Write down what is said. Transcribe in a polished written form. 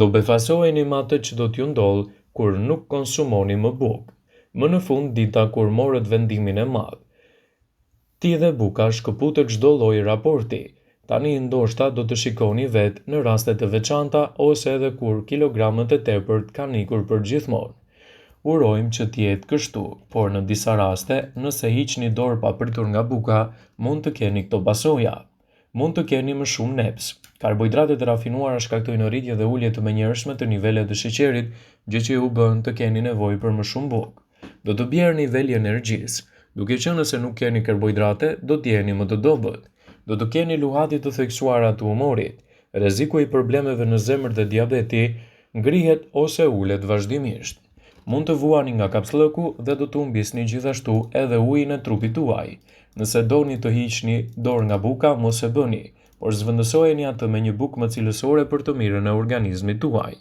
Do befasojeni me atë që do t'ju ndodh kur nuk konsumoni më bukë. Më në fund dita kur morët vendimin e madh. Ti dhe buka shkëputët çdo lloj raporti. Tani ndoshta do të shikoni vetë në rastet e veçanta ose edhe kur kilogramët e tepërt kanë ikur për gjithmonë. Urojmë që t'jetë kështu, por në disa raste, nëse hiqni dorë papritur nga buka, mund të keni këto pasoja. Mund të keni më shumë neps. Karbohidratet e rafinuara shkaktojnë rritje dhe ulje të menjëhershme të nivelet të sheqerit, gjë që ju bën të keni nevojë për më shumë bukë. Do të bjerë niveli i energjisë. Duke qenë se nuk keni karbohidrate, do të jeni më të dobët. Do të keni luhati të theksuara të humorit. Rreziku i problemeve në zemër dhe diabeti ngrihet ose ulet vazhdimisht. Mund të vuani nga kapslëku dhe do të humbisni gjithashtu edhe ujin e trupit tuaj. Nëse doni të hiqni dorë nga buka, mos e bëni, por zvendësojeni atë me një bukë më cilësore për të mirën e organizmit tuaj.